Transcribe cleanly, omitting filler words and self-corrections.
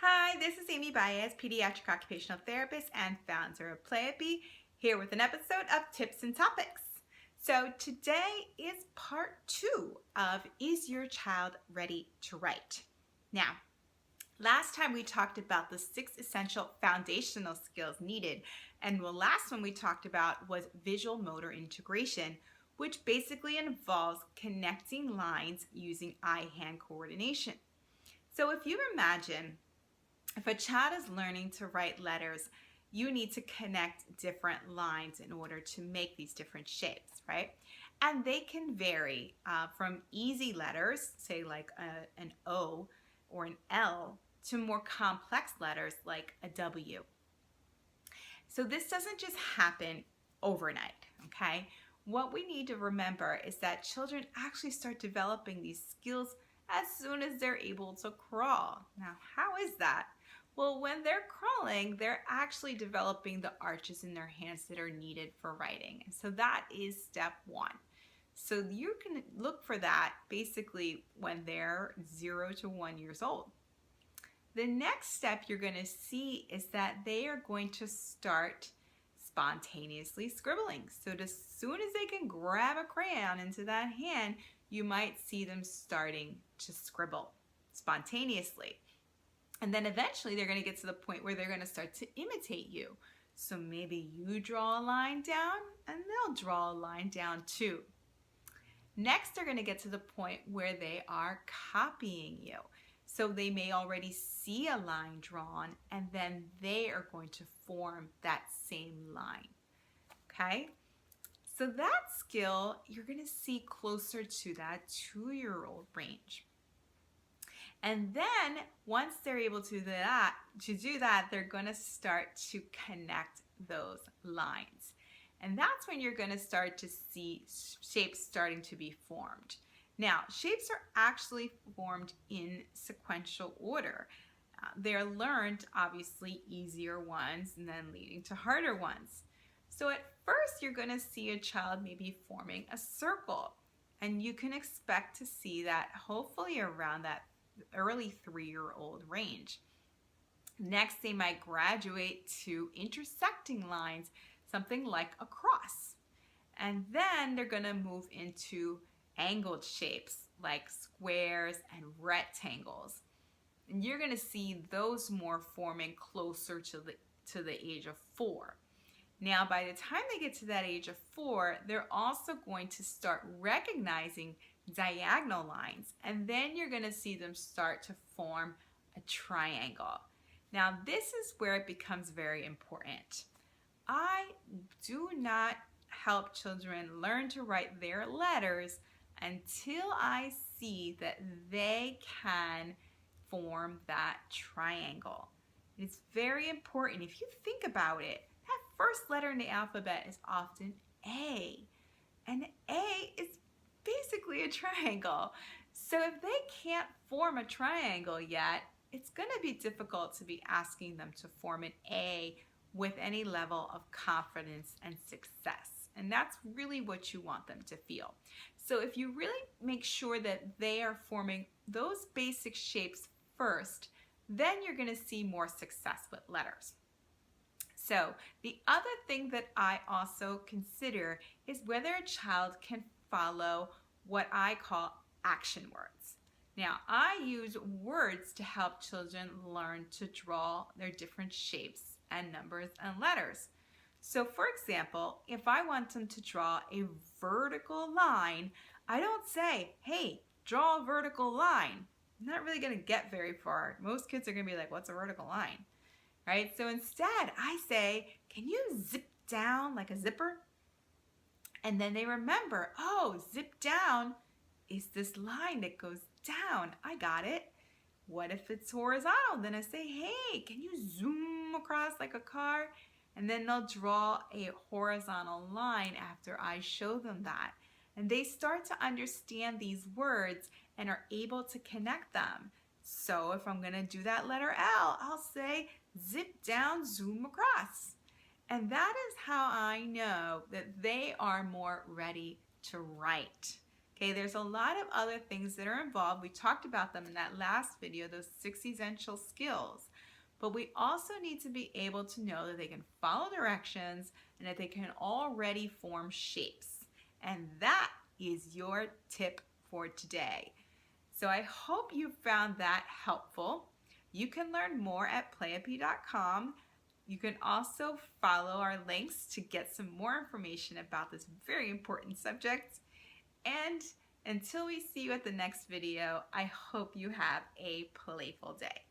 Hi, this is Amy Baez, Pediatric Occupational Therapist and founder of Playapy, here with an episode of Tips and Topics. So today is part 2 of Is Your Child Ready to Write? Now, last time we talked about the 6 essential foundational skills needed, and the last one we talked about was visual motor integration, which basically involves connecting lines using eye-hand coordination. So if you imagine, if a child is learning to write letters, you need to connect different lines in order to make these different shapes, right? And they can vary from easy letters, say like an O or an L, to more complex letters like a W. So this doesn't just happen overnight, okay? What we need to remember is that children actually start developing these skills as soon as they're able to crawl. Now, how is that? Well, when they're crawling, they're actually developing the arches in their hands that are needed for writing. And so that is step 1. So you can look for that basically when they're 0 to 1 years old. The next step you're going to see is that they are going to start spontaneously scribbling. So as soon as they can grab a crayon into that hand, you might see them starting to scribble spontaneously. And then eventually they're going to get to the point where they're going to start to imitate you. So maybe you draw a line down and they'll draw a line down too. Next, they're going to get to the point where they are copying you. So they may already see a line drawn and then they are going to form that same line. Okay? So that skill, you're going to see closer to that 2-year-old range. And then once they're able to do that, they're going to start to connect those lines. And that's when you're going to start to see shapes starting to be formed. Now, shapes are actually formed in sequential order. They're learned, obviously, easier ones and then leading to harder ones. So at first, you're going to see a child maybe forming a circle. And you can expect to see that hopefully around that early 3-year-old range. Next, they might graduate to intersecting lines, something like a cross. And then they're going to move into angled shapes like squares and rectangles. And you're going to see those more forming closer to the age of 4. Now, by the time they get to that age of 4, they're also going to start recognizing diagonal lines, and then you're going to see them start to form a triangle. Now, this is where it becomes very important. I do not help children learn to write their letters until I see that they can form that triangle. It's very important. If you think about it, that first letter in the alphabet is often A, and A is basically a triangle. So if they can't form a triangle yet, it's going to be difficult to be asking them to form an A with any level of confidence and success. And that's really what you want them to feel. So if you really make sure that they are forming those basic shapes first, then you're going to see more success with letters. So the other thing that I also consider is whether a child can follow what I call action words. Now, I use words to help children learn to draw their different shapes and numbers and letters. So for example, if I want them to draw a vertical line, I don't say, hey, draw a vertical line. I'm not really going to get very far. Most kids are going to be like, what's a vertical line? Right? So instead, I say, can you zip down like a zipper? And then they remember, oh, zip down is this line that goes down. I got it. What if it's horizontal? Then I say, hey, can you zoom across like a car? And then they'll draw a horizontal line after I show them that. And they start to understand these words and are able to connect them. So if I'm going to do that letter L, I'll say zip down, zoom across. And that is how I know that they are more ready to write. Okay, there's a lot of other things that are involved. We talked about them in that last video, those 6 essential skills. But we also need to be able to know that they can follow directions and that they can already form shapes. And that is your tip for today. So I hope you found that helpful. You can learn more at playapy.com. You can also follow our links to get some more information about this very important subject. And until we see you at the next video, I hope you have a playful day.